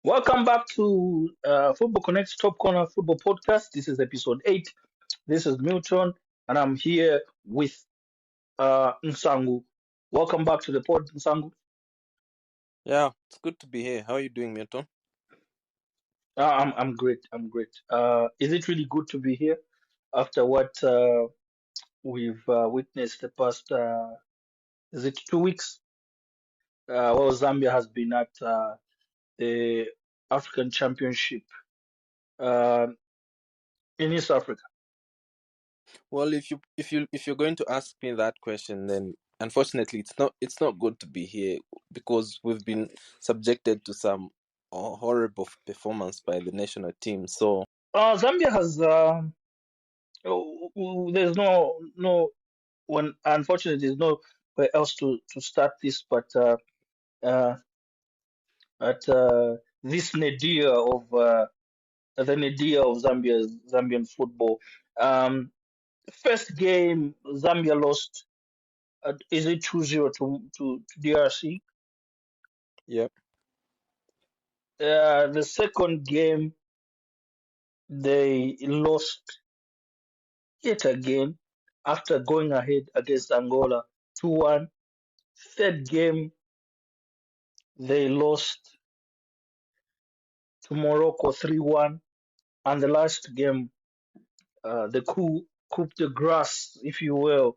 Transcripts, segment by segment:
Welcome back to Football Connect's Top Corner Football Podcast. This is episode 8. This is Milton, and I'm here with Nsangu. Welcome back to the pod, Nsangu. Yeah, it's good to be here. How are you doing, Milton? I'm great. I'm great. Is it really good to be here after what we've witnessed the past? Is it 2 weeks? Well, Zambia has been at the African Championship uh, in East Africa. Well, if you're going to ask me that question, then unfortunately it's not good to be here because we've been subjected to some horrible performance by the national team. So Zambia has. There's no when unfortunately there's nowhere else to start this but uh, at this nadir of the nadir of Zambian football. First game Zambia lost. Is it 2-0 to DRC? yeah, The second game they lost yet again after going ahead against Angola 2-1. Third game they lost to Morocco 3-1, and the last game, the coup de grace, if you will,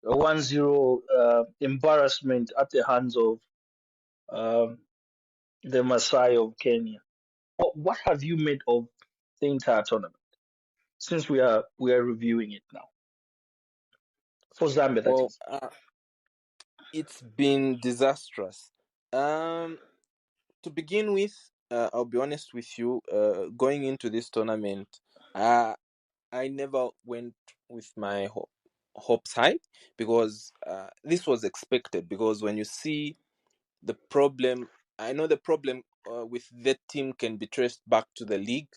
a 1-0 embarrassment at the hands of um, the Maasai of Kenya. What have you made of the entire tournament since we are reviewing it now for Zambia? That well, is. it's been disastrous. To begin with, I'll be honest with you. Going into this tournament, I never went with my hopes high because this was expected. Because when you see the problem, I know the problem with that team can be traced back to the league,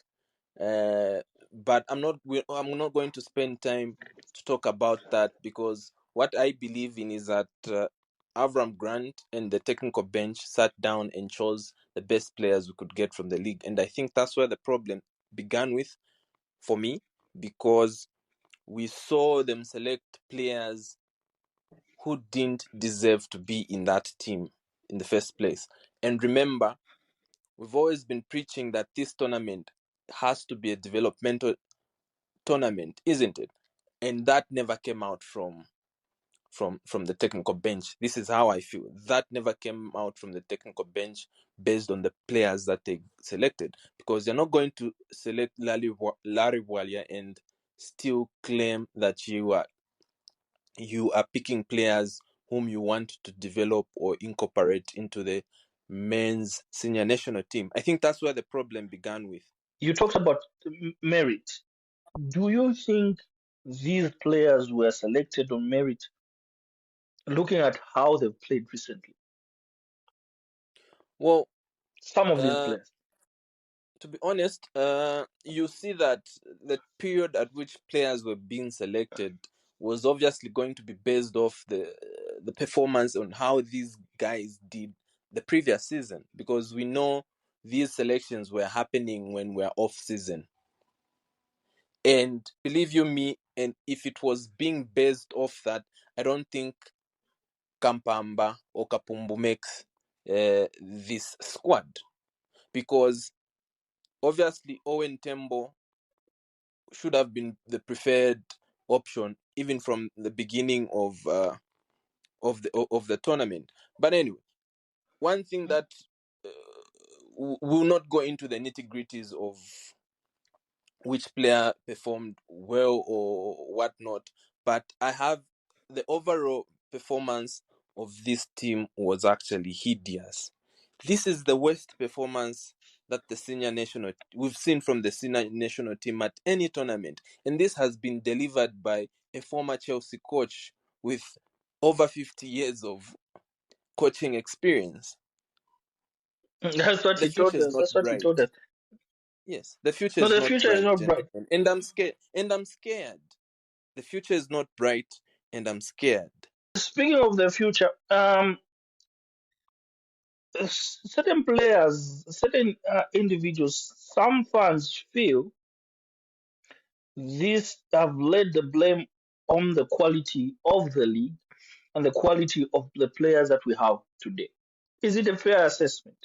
but I'm not going to spend time to talk about that because what I believe in is that Avram Grant and the technical bench sat down and chose the best players we could get from the league, and I think that's where the problem began with for me because we saw them select players who didn't deserve to be in that team in the first place. And remember, we've always been preaching that this tournament has to be a developmental tournament, isn't it? And that never came out from the technical bench. This is how I feel. That never came out from the technical bench based on the players that they selected, because they're not going to select Larry Walia and still claim that you are picking players whom you want to develop or incorporate into the men's senior national team. I think that's where the problem began with. You talked about merit. Do you think these players were selected on merit, looking at how they've played recently? Well, Some of these uh, players. to be honest, you see that the period at which players were being selected was obviously going to be based off the performance on how these guys did the previous season, because we know these selections were happening when we're off season. And believe you me, and if it was being based off that, I don't think Kampamba or Kapumbu makes this squad, because obviously Owen Tembo should have been the preferred option even from the beginning of the tournament. But anyway, one thing that will not go into the nitty gritties of which player performed well or whatnot, but I have the overall performance of this team was actually hideous. This is the worst performance that the senior national we've seen from the senior national team at any tournament, and this has been delivered by a former Chelsea coach with over 50 years of coaching experience. That's what The he told future is us. not That's what he told bright. us. Yes, the future No, is the not future is bright, not bright. gentlemen, and I'm scared. The future is not bright, and I'm scared. Speaking of the future, certain players, certain individuals, some fans feel this have laid the blame on the quality of the league and the quality of the players that we have today. Is it a fair assessment?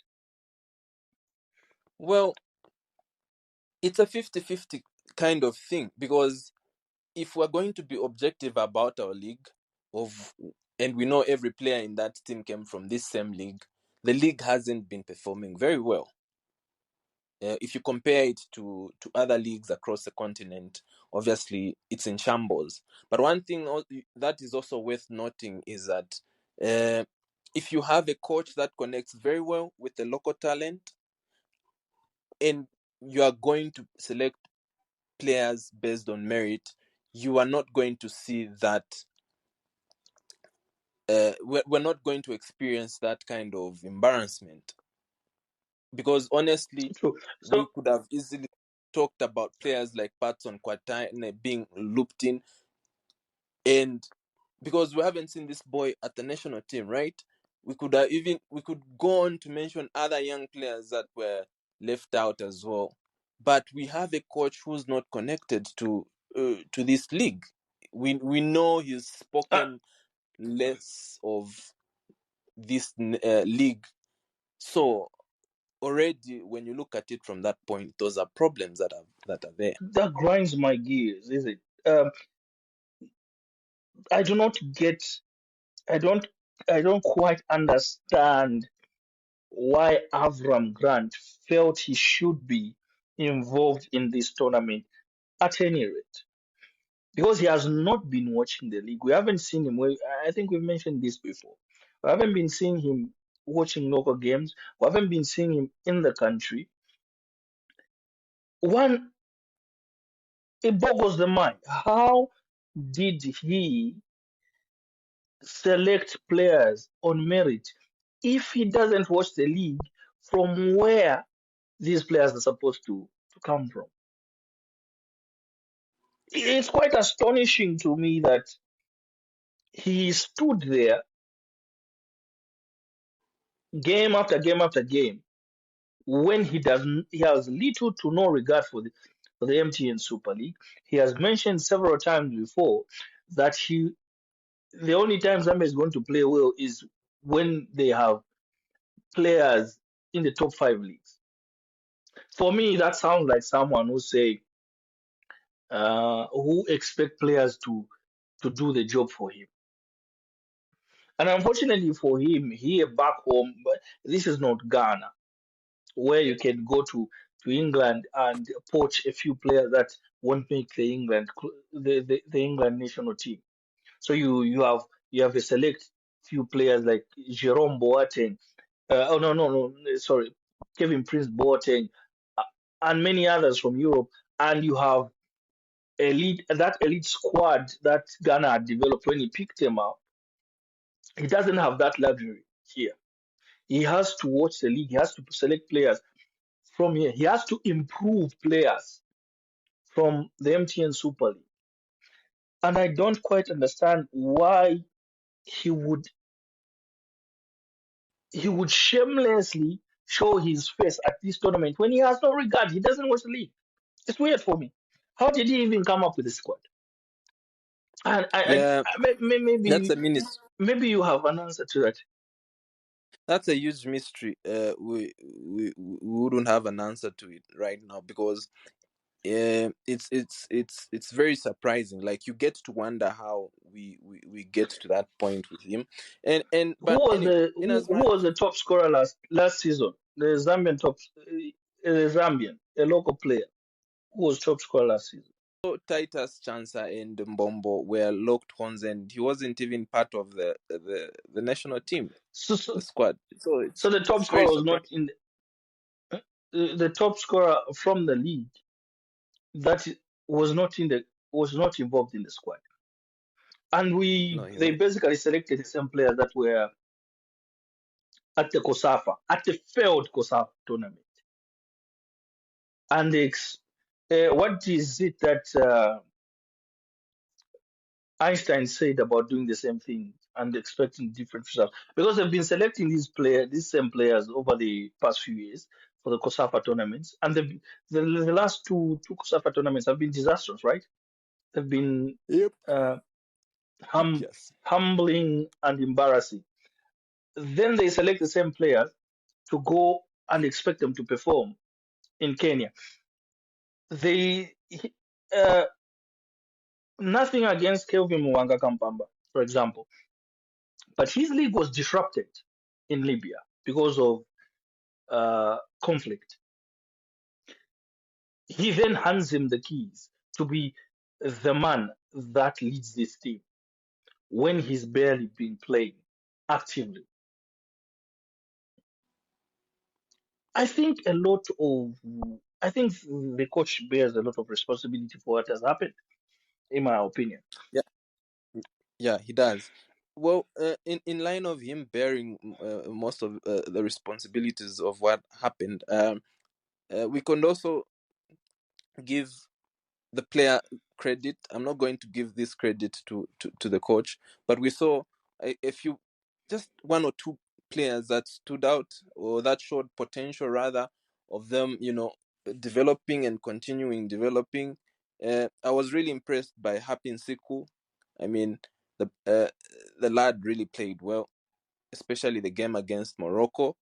Well, it's a 50-50 kind of thing, because if we're going to be objective about our league of and we know every player in that team came from this same league, the league hasn't been performing very well. If you compare it to other leagues across the continent, obviously it's in shambles. But one thing that is also worth noting is that if you have a coach that connects very well with the local talent, and you are going to select players based on merit, you are not going to see that. We're not going to experience that kind of embarrassment, because honestly, True. we So, could have easily talked about players like Patson Kwatane being looped in, and because we haven't seen this boy at the national team, right? We could go on to mention other young players that were left out as well. But we have a coach who's not connected to this league. We know he's uh, spoken less of this league. So already, when you look at it from that point, those are problems that are there. that grinds my gears, is it? I do not get, I don't, I don't quite understand why Avram Grant felt he should be involved in this tournament at any rate. Because he has not been watching the league. We haven't seen him. I think we've mentioned this before. We haven't been seeing him watching local games. We haven't been seeing him in the country. One, it boggles the mind. How did he select players on merit if he doesn't watch the league from where these players are supposed to come from? It's quite astonishing to me that he stood there game after game after game when he has little to no regard for the MTN Super League. He has mentioned several times before that the only time Zambia is going to play well is when they have players in the top five leagues. For me, that sounds like someone who expect players to do the job for him. And unfortunately for him, here back home, but this is not Ghana, where you can go to England and poach a few players that won't make the England national team. So you have a select few players like Jerome Boateng. Oh no, sorry, Kevin Prince Boateng, uh, and many others from Europe, and you have elite squad that Ghana had developed when he picked them up. He doesn't have that luxury here. He has to watch the league. He has to select players from here. He has to improve players from the MTN Super League. And I don't quite understand why he would he would shamelessly show his face at this tournament when he has no regard. He doesn't watch the league. It's weird for me. How did he even come up with the squad? And Yeah, that's maybe a ministry. maybe you have an answer to that. That's a huge mystery. We wouldn't have an answer to it right now, because it's very surprising. Like, you get to wonder how we get to that point with him, and Who but was anyway, in as who much was the top scorer last season? The Zambian a local player who was top scorer last season. Titus Chansa and Mbombo were locked horns, and he wasn't even part of the national team, So, the so, squad. So so the top it's very scorer was not surprising. in the top scorer from the league that was not in the was not involved in the squad. And No, he they was. basically selected the same players that were at the COSAFA, at the failed COSAFA tournament. And what is it that Einstein said about doing the same thing? and expecting different results because they've been selecting these same players over the past few years for the COSAFA tournaments, and the last two COSAFA tournaments have been disastrous, right? They've been Yep. uh, Yes. humbling and embarrassing. Then they select the same players to go and expect them to perform in Kenya. They uh, Nothing against Kelvin Mwanga Kampamba, for example, but his league was disrupted in Libya because of conflict. He then hands him the keys to be the man that leads this team when he's barely been playing actively. I think a lot of I think the coach bears a lot of responsibility for what has happened, in my opinion. Yeah. Yeah, he does. Well, in line of him bearing most of the responsibilities of what happened, we can also give the player credit. I'm not going to give this credit to the coach, but we saw a few, just one or two players that stood out or that showed potential rather of them, developing and continuing developing. I was really impressed by Happy Siku. I mean, the lad really played well, especially the game against Morocco.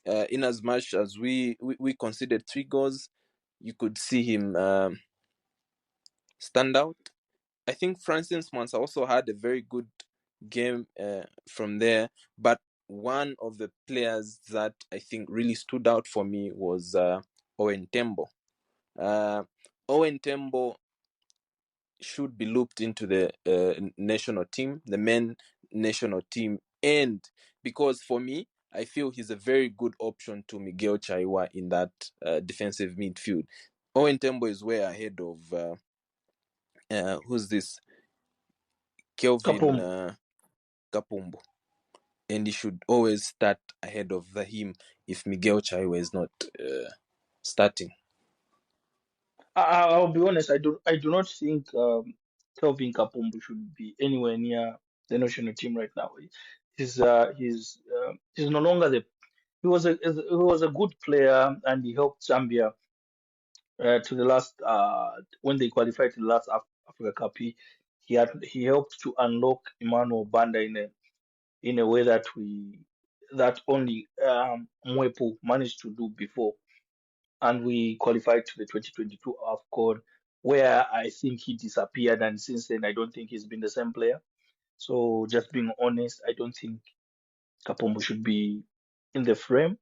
In as much as we conceded 3 goals, you could see him stand out. I think Francis Mansa also had a very good game from there, but one of the players that I think really stood out for me was Owen Tembo. Owen Tembo should be looped into the national team, the men national team, and because for me, I feel he's a very good option to Miguel Chaiwa in that defensive midfield. Owen Tembo is way ahead of who's this? Kelvin Kapum. Kapumbo, and he should always start ahead of him if Miguel Chaiwa is not starting. I'll be honest. I do not think Kelvin Kapumbu should be anywhere near the national team right now. He's no longer the. He was a good player and he helped Zambia to the last when they qualified to the last Africa Cup. He helped to unlock Emmanuel Banda in a way that only Mwepu managed to do before, and we qualified to the 2022 AFCON, where I think he disappeared, and since then I don't think he's been the same player. So just being honest, I don't think Kapombo should be in the frame.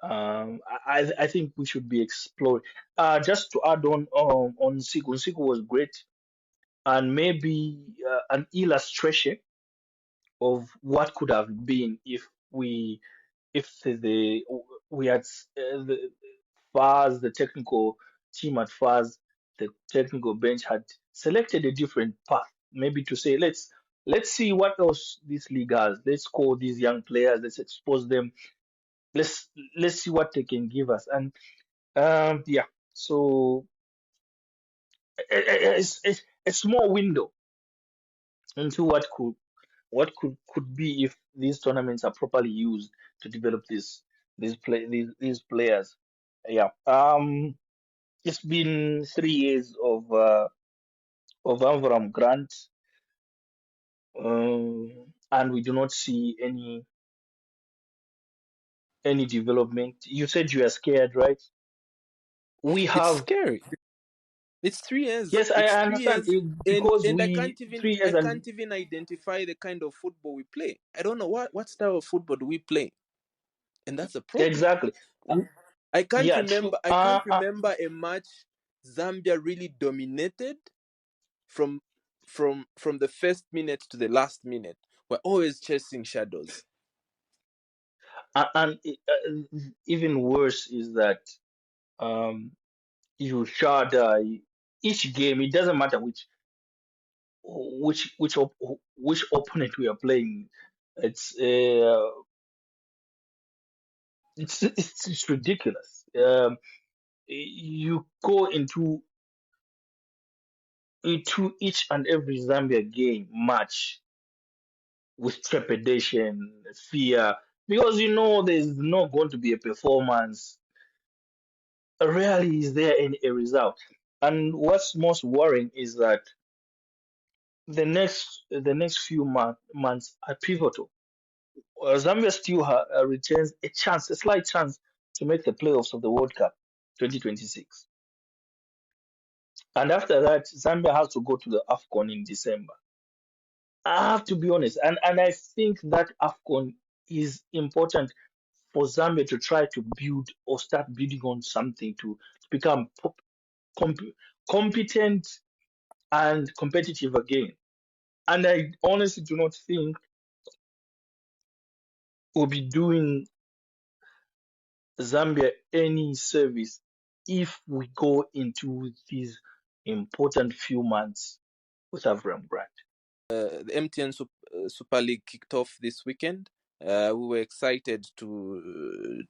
I think we should be exploring. Just to add on Siku, Siku was great, and maybe an illustration of what could have been if we had the FARS, the technical team at FARS, the technical bench had selected a different path, maybe to say let's see what else this league has. Let's call these young players, let's expose them, let's let's see what they can give us. And yeah, so it's a small window into what could be if these tournaments are properly used to develop these players. Yeah. It's been 3 years of Avram Grant, and we do not see any development. You said you are scared, right? We It's have. scary. It's 3 years. Yes, I It's three understand years, because and we 3 years I and can't even identify the kind of football we play. I don't know what style of football do we play, and that's a problem. exactly. Uh, I can't Yeah, true. remember. I can't remember a match Zambia really dominated from from the first minute to the last minute. We're always chasing shadows. And even worse is that um, you should each game. It doesn't matter which which op- which opponent we are playing. It's uh, it's ridiculous. You go into each and every Zambia game match. with trepidation, fear, because you know there's not going to be a performance. Rarely is there a result. And what's most worrying is that the next few months are pivotal. Zambia still retains a chance, a slight chance, to make the playoffs of the World Cup 2026. And after that, Zambia has to go to the AFCON in December. I have to be honest, and I think that AFCON is important for Zambia to try to build or start building on something to become comp- competent and competitive again. And I honestly do not think we'll be doing Zambia any service if we go into these important few months with Avram Grant. The MTN Super League kicked off this weekend. We were excited to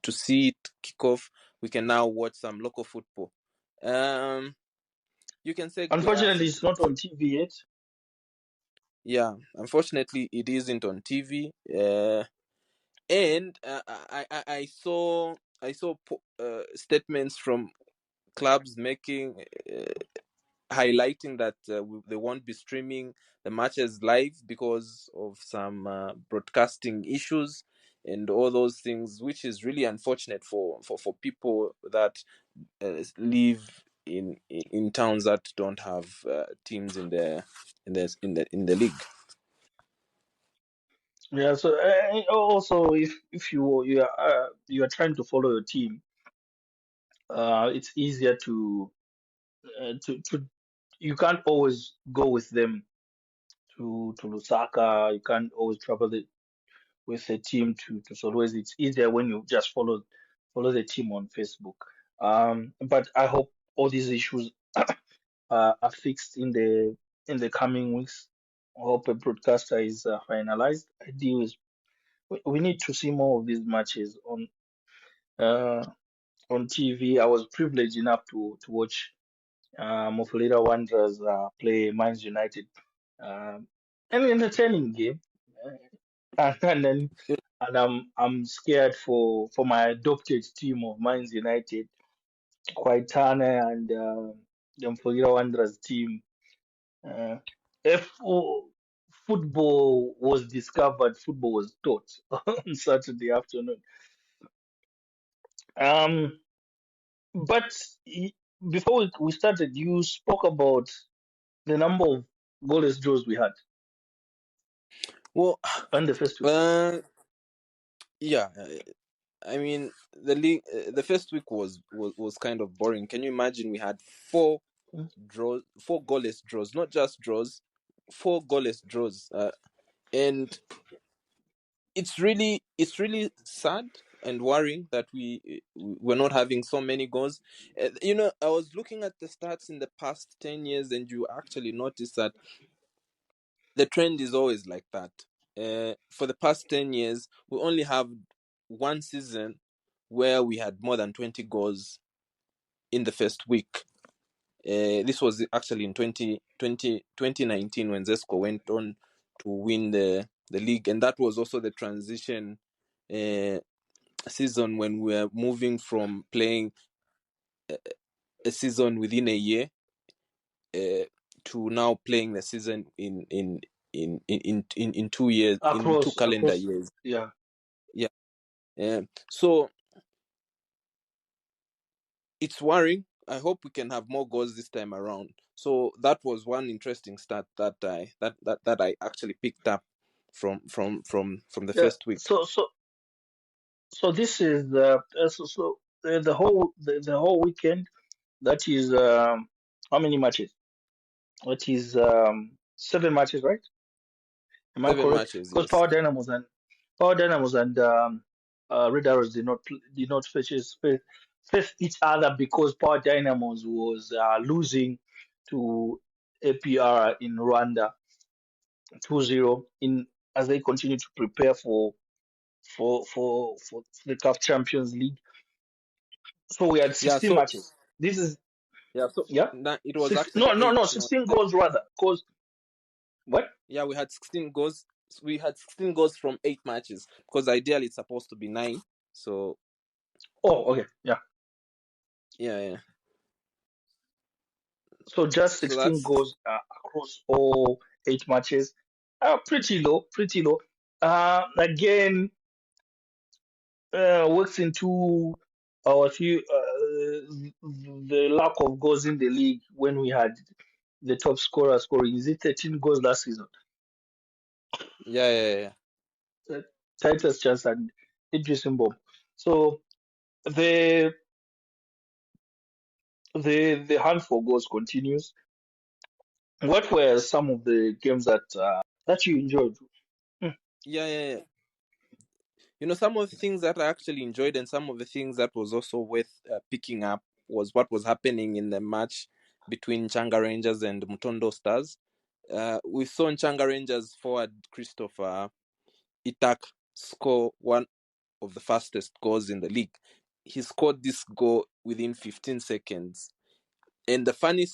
see it kick off. We can now watch some local football. Um, you can segue us Unfortunately, it's into not on TV yet. yeah. Unfortunately, it isn't on TV. And I saw statements from clubs making highlighting that they won't be streaming the matches live because of some broadcasting issues and all those things, which is really unfortunate for people that live in towns that don't have teams in the league. Yeah. So also, if you are trying to follow your team, it's easier to you can't always go with them to Lusaka. You can't always travel with a team to Solwezi. It's easier when you just follow the team on Facebook. But I hope all these issues are fixed in the coming weeks. I hope a broadcaster is finalized. Ideal is we need to see more of these matches uh, on TV. I was privileged enough to watch Mufulira Wanderers play Mines United. An entertaining game. And then and I'm scared for my adopted team of Mines United, Kwaitane and the Mufulira Wanderers team. Uh, if football was discovered, football was taught on Saturday afternoon. Um, but before we started, you spoke about the number of goalless draws we had Well, in the first week. yeah. I mean, the league, the first week was kind of boring. Can you imagine? We had four draws, four goalless draws, not just draws, four goalless draws, and it's really sad and worrying that we're not having so many goals. I was looking at the stats in the past 10 years, and you actually notice that the trend is always like that. For the past 10 years, we only have one season where we had more than 20 goals in the first week. This was actually in 2019 when Zesco went on to win the league, and that was also the transition season when we were moving from playing a season within a year to now playing the season in 2 years, in two calendar Across, years. yeah. Yeah. So it's worrying. I hope we can have more goals this time around. So that was one interesting stat that I actually picked up from the Yeah. first week. So this is the whole weekend. That is how many matches? That is 7 matches, right? Am I Seven correct? matches, Because yes. Power Dynamos and Red Arrows did not face each other because Power Dynamos was losing to APR in Rwanda 2-0 in as they continue to prepare for the CAF Champions League. So we had Yeah. 16 So matches. This is yeah. So yeah, it was six actually no no eight, no not 16 seven. goals rather, because What? Yeah, we had 16 goals. We had 16 goals from 8 matches because ideally it's supposed to be 9. So Oh, okay. Yeah. yeah, yeah. So just So 16 that's goals across all 8 matches. Pretty low, pretty low. Again, works into our the lack of goals in the league when we had the top scorer scoring. Is it 13 goals last season? yeah, yeah, yeah. Uh, Titus Chance and Idris Mbom. So the the hunt for goals continues. What were some of the games that you enjoyed? Hmm. Yeah, yeah, yeah. Some of the things that I actually enjoyed and some of the things that was also worth picking up was what was happening in the match between Changa Rangers and Mutondo Stars. We saw Changa Rangers forward Christopher Itak score one of the fastest goals in the league. He scored this goal within 15 seconds. And the funny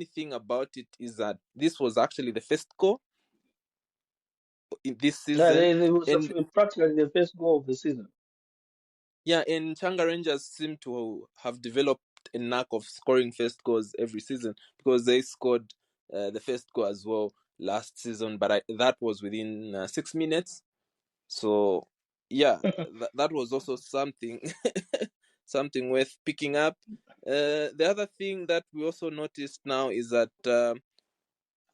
thing about it is that this was actually the first goal in this Yeah, season. it was And practically the first goal of the season. yeah, and Changa Rangers seem to have developed a knack of scoring first goals every season because they scored the first goal as well last season, but that was within 6 minutes. So yeah, that was also something something worth picking up. The other thing that we also noticed now is that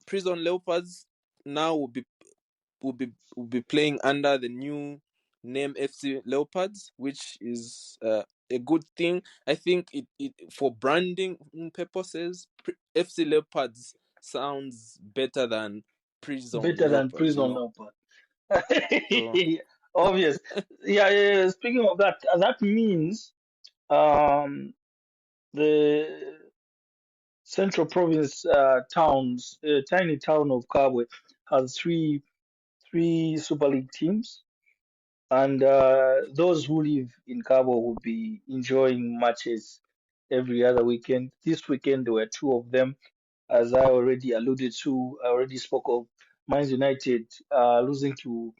Prison Leopards now will be playing under the new name FC Leopards, which is a good thing. I think it for branding purposes, FC Leopards sounds better than Prison Better than Leopards. prison now, but So obvious. Yeah, yeah, yeah. Speaking of that, that means um, the Central Province towns, tiny town of Kabwe, has three Super League teams, and those who live in Kabwe will be enjoying matches every other weekend. This weekend there were two of them, as I already alluded to. I already spoke of Mines United losing to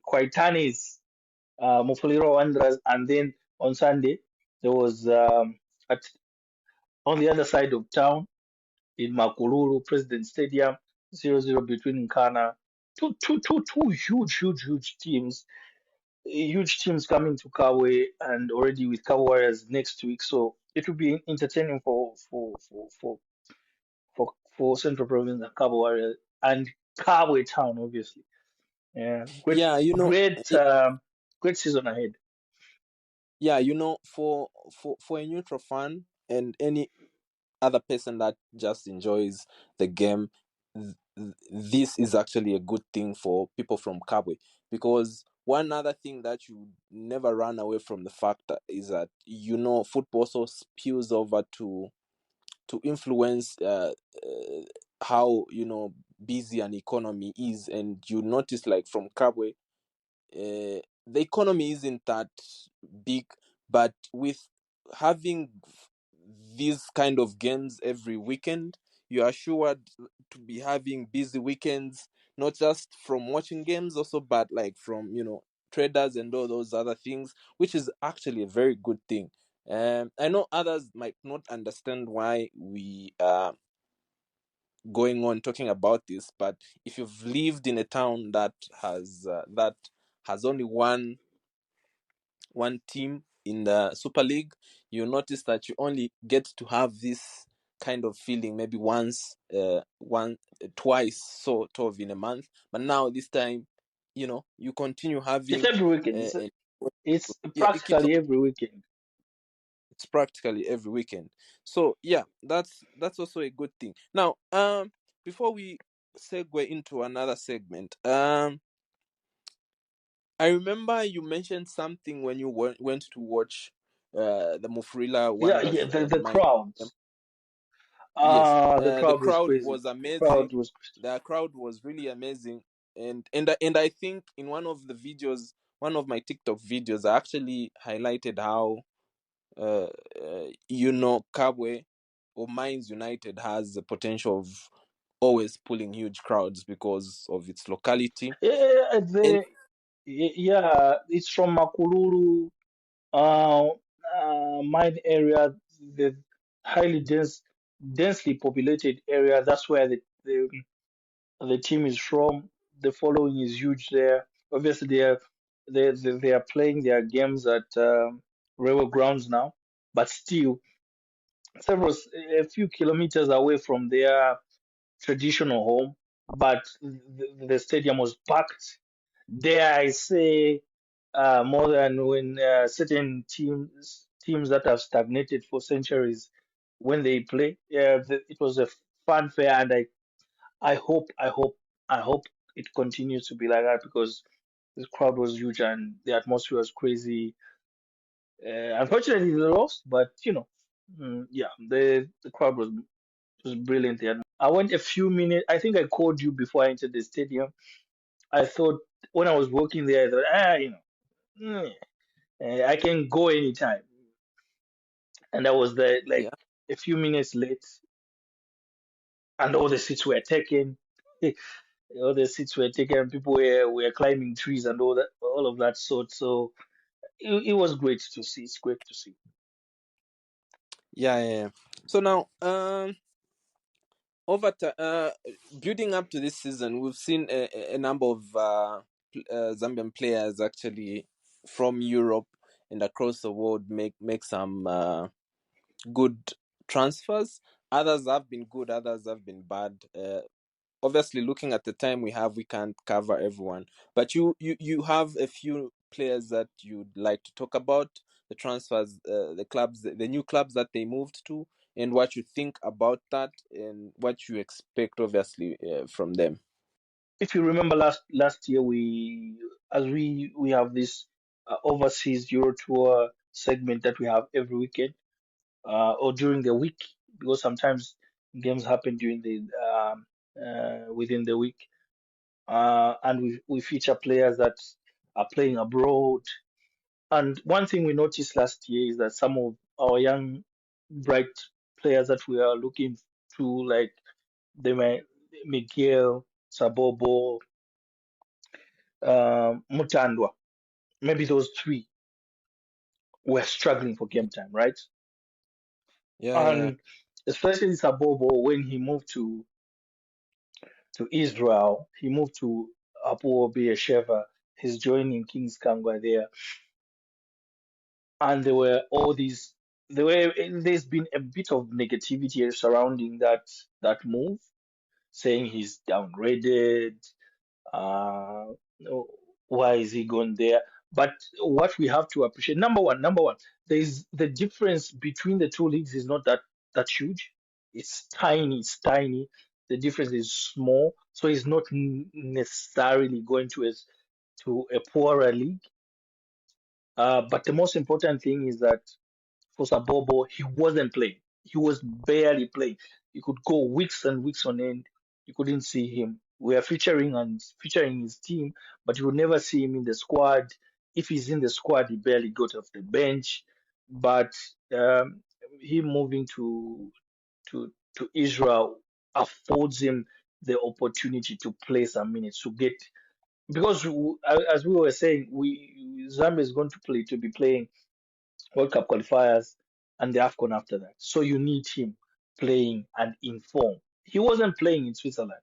Kwaitanis Mufuliro Wanderers, and then on Sunday there was at on the other side of town in Makululu President Stadium 0-0 between Nkana. Two huge teams coming to Kawe, and already with Kawe Warriors next week. So it will be entertaining for Central Province and Kawe Warriors and Kawe Town, obviously. Yeah, yeah, great season ahead. yeah, for a neutral fan and any other person that just enjoys the game, this is actually a good thing for people from Kabwe, because one other thing that you never run away from the fact is that football also spills over to influence how busy an economy is, and you notice like from Kabwe, the economy isn't that big, but with having these kind of games every weekend, you are assured to be having busy weekends, not just from watching games also, but like from traders and all those other things, which is actually a very good thing. I know others might not understand why we are going on talking about this, but if you've lived in a town that has only one team in the Super League, you notice that you only get to have this kind of feeling maybe twice, sort of in a month. But now this time, you continue It's having. every weekend. Uh, and, It's yeah, it keeps on. practically every weekend. It's practically every weekend. So yeah, that's also a good thing. Now, before we segue into another segment, I remember you mentioned something when you went to watch the Mufrila Yeah, yeah. Wanderers The my game. crowds. Yes, The the crowd was crowd crazy. was The crowd amazing. was The crowd was really amazing, and I think in one of the videos, one of my TikTok videos, I actually highlighted how Kabwe or Mines United has the potential of always pulling huge crowds because of its locality. Yeah, And yeah, it's from Makululu, uh, mine area, the highly densely populated area. That's where the team is from. The following is huge there. Obviously, they are playing their games at railway grounds now, but still a few kilometers away from their traditional home. But the stadium was packed. There, I say more than when certain teams that have stagnated for centuries when they play. Yeah, it was a fun fair, and I hope it continues to be like that because the crowd was huge and the atmosphere was crazy. Unfortunately, they lost, but yeah, the crowd was brilliant there. I went a few minutes. I think I called you before I entered the stadium. I thought when I was walking there, I thought, I can go anytime. And I was there like yeah, a few minutes late, and all the seats were taken. All the seats were taken. People were climbing trees and all of that sort. So it was great to see. It's great to see. yeah, yeah, yeah. So now, building up to this season, we've seen a number of Zambian players actually from Europe and across the world make some good transfers. Others have been good, others have been bad. Obviously, looking at the time we have, we can't cover everyone. But you have a few players that you'd like to talk about, the transfers, the clubs, the new clubs that they moved to, and what you think about that, and what you expect, obviously, from them. If you remember last year, we have this overseas Euro tour segment that we have every weekend or during the week because sometimes games happen during the within the week, and we feature players that are playing abroad. And one thing we noticed last year is that some of our young bright players that we are looking to, like the Miguel Sabobo, Mutandwa, maybe those three were struggling for game time, right? Yeah, yeah, And especially Sabobo when he moved to Israel. He moved to Abu Beersheva. He's joining Kings Kangwa there, and there were all these. There's been a bit of negativity surrounding that move, saying he's downgraded. Uh, no, why is he going there? But what we have to appreciate, number one, there's the difference between the two leagues is not that huge. It's tiny. It's tiny. The difference is small, so he's not necessarily going to a poorer league. But the most important thing is that for Sabobo, he wasn't playing. He was barely playing. You could go weeks and weeks on end. You couldn't see him. We are featuring his team, but you would never see him in the squad. If he's in the squad, he barely got off the bench. But um, him moving to Israel affords him the opportunity to play some minutes to get because as we were saying, we Zambia is going to be playing World Cup qualifiers and the AFCON after that. So you need him playing and in form. He wasn't playing in Switzerland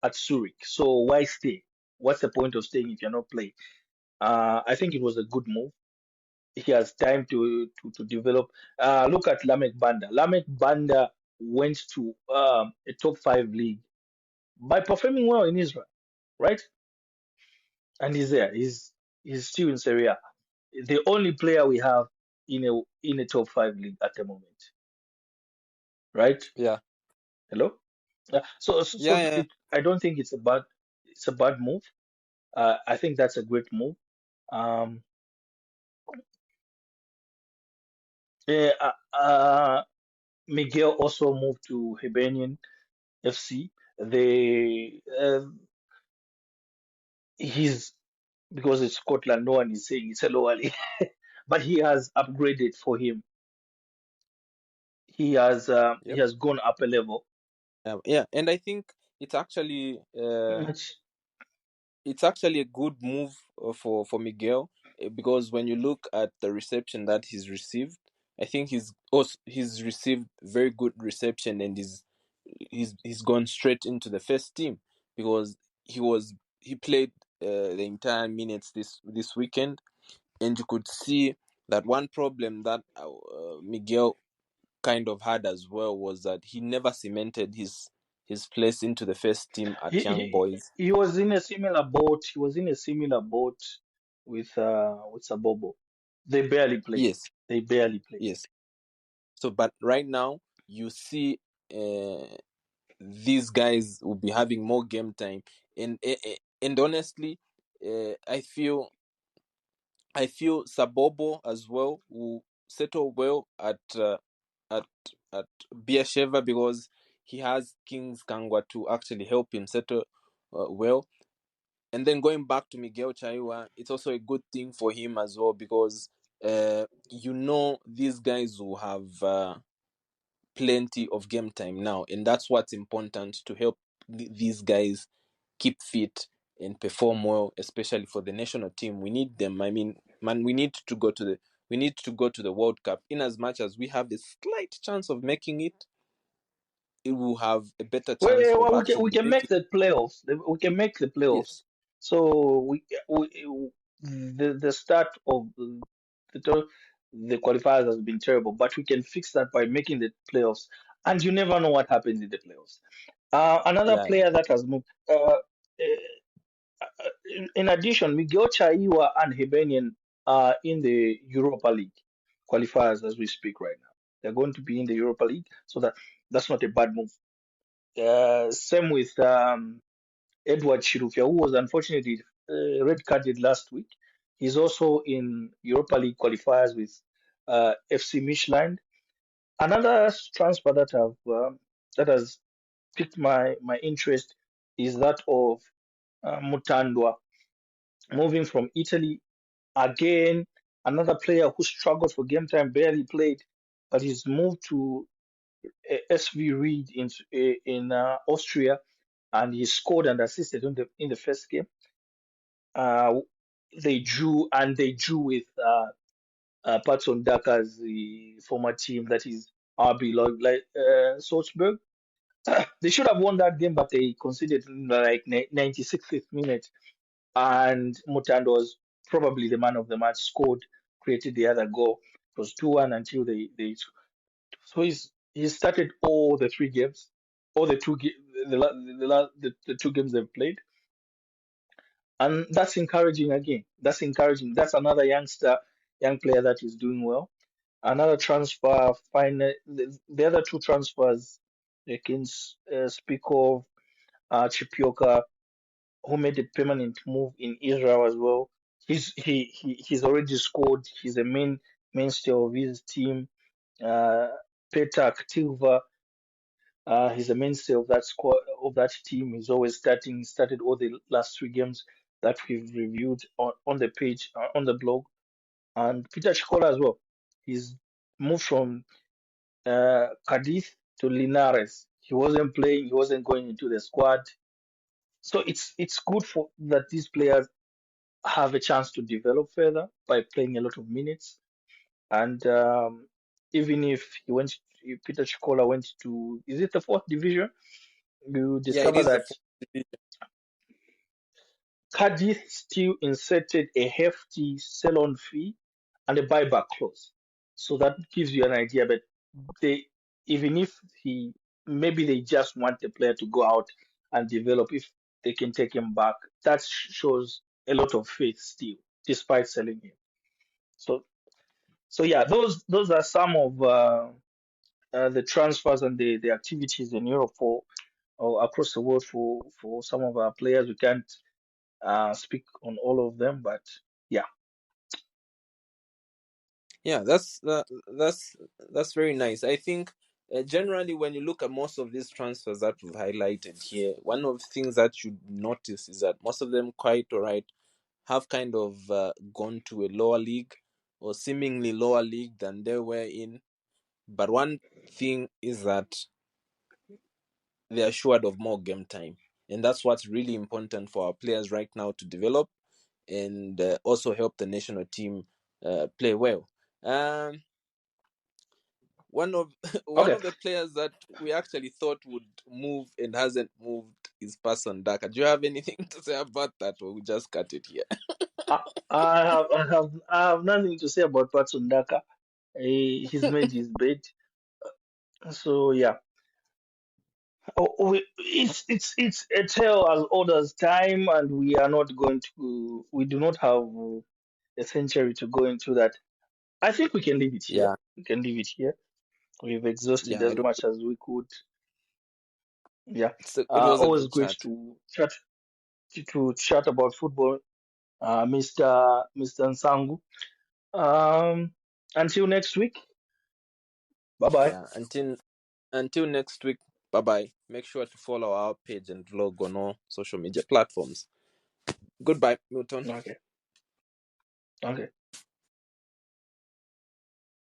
at Zurich. So why stay? What's the point of staying if you're not playing? I think it was a good move. He has time to develop. Look at Lamek Banda. Lamek Banda went to a top five league by performing well in Israel, right? And he's there. He's still in Serie A. The only player we have in a top five league at the moment, right? yeah, Hello. So yeah, yeah. I don't think it's a bad move. I think that's a great move. Um, yeah, Miguel also moved to Hibernian FC. They he's because it's Scotland. No one is saying it's a lower league, but he has upgraded for him. he Yep. has gone up a level. Yeah, and I think Much. it's actually a good move for Miguel, because when you look at the reception that he's received, I think he's received very good reception, and he's gone straight into the first team, because he played the entire minutes this weekend, and you could see that one problem that Miguel kind of had as well was that he never cemented his place into the first team He, at Young he Boys. he was in a similar boat. He was in a similar boat with Sabobo. They barely played. Yes, They barely played. yes. So, but right now you see uh, these guys will be having more game time, and honestly, I feel Sabobo as well will settle well at at Beersheva, because he has Kings Kangwa to actually help him settle well. And then going back to Miguel Chaiwa, it's also a good thing for him as well, because these guys will have plenty of game time now, and that's what's important to help these guys keep fit and perform well, especially for the national team. We need them. I mean, man, we need to go to the World Cup. In as much as we have a slight chance of making it, it will have a better chance of Well, we actually can make making. the playoffs. We can make the Yes, playoffs. So the start of the the qualifiers has been terrible, but we can fix that by making the playoffs. And you never know what happens in the playoffs. Another yeah, yeah, player that has moved. In addition, Miguel Chaiwa and Hebenian are in the Europa League qualifiers as we speak right now. They're going to be in the Europa League, so that's not a bad move. Same with Edward Chirufya, who was unfortunately red carded last week. He's also in Europa League qualifiers with FC Michelin. Another transfer that has piqued my interest is that of Mutandwa, moving from Italy again. Another player who struggled for game time, barely played, but he's moved to SV Reed in Austria, and he scored and assisted in the first game. Uh, they drew with Patson Daka's the former team, that is RB Salzburg. They should have won that game, but they conceded in like 96th minute, and Mutando was probably the man of the match. Scored, created the other goal. It was 2-1 until they. So he started all the three games, all the the two games they've played, and that's encouraging again. That's encouraging. That's another young player that is doing well. Another transfer. The other two transfers I can speak of. Chipioka, who made a permanent move in Israel as well. He's already scored. He's a mainstay of his team. Uh, Petar Ktilva, he's a mainstay of that squad of that team. He's always starting. Started all the last three games that we've reviewed on the page on the blog. And Peter Chikola as well. He's moved from Cadiz to Linares. He wasn't playing. He wasn't going into the squad. So it's good for that these players have a chance to develop further by playing a lot of minutes. And even if Peter Chikola went to, is it the fourth division? You yeah. It discover is the that fourth division. Cardiff still inserted a hefty sell-on fee and a buyback clause. So that gives you an idea. But they, even if he, maybe they just want the player to go out and develop, if they can take him back, that shows a lot of faith still, despite selling him. So, so yeah, those are some of the transfers and the activities in Europe for or across the world for some of our players. We can't speak on all of them, but yeah. Yeah, that's very nice. I think generally when you look at most of these transfers that we've highlighted here, one of the things that you notice is that most of them, quite alright, have kind of gone to a lower league, or seemingly lower league than they were in. But one thing is that they're assured of more game time, and that's what's really important for our players right now to develop and also help the national team play well. Um, one of one Okay. of the players that we actually thought would move and hasn't moved is Person Daka. Do you have anything to say about that, or we just cut it here? I have nothing to say about Patson Daka. He's made his bed. So yeah. It's a tale as old as time, and we are not going to. We do not have a century to go into that. I think we can leave it here. Yeah, We can leave it here. We've exhausted yeah. as much as we could. Yeah. It was a Always good great chat. to chat about football, Mr. Nsangu. Um, until next week. Bye bye. Yeah. Until next week. Bye bye. Make sure to follow our page and vlog on all social media platforms. Goodbye, Milton. Okay. Okay.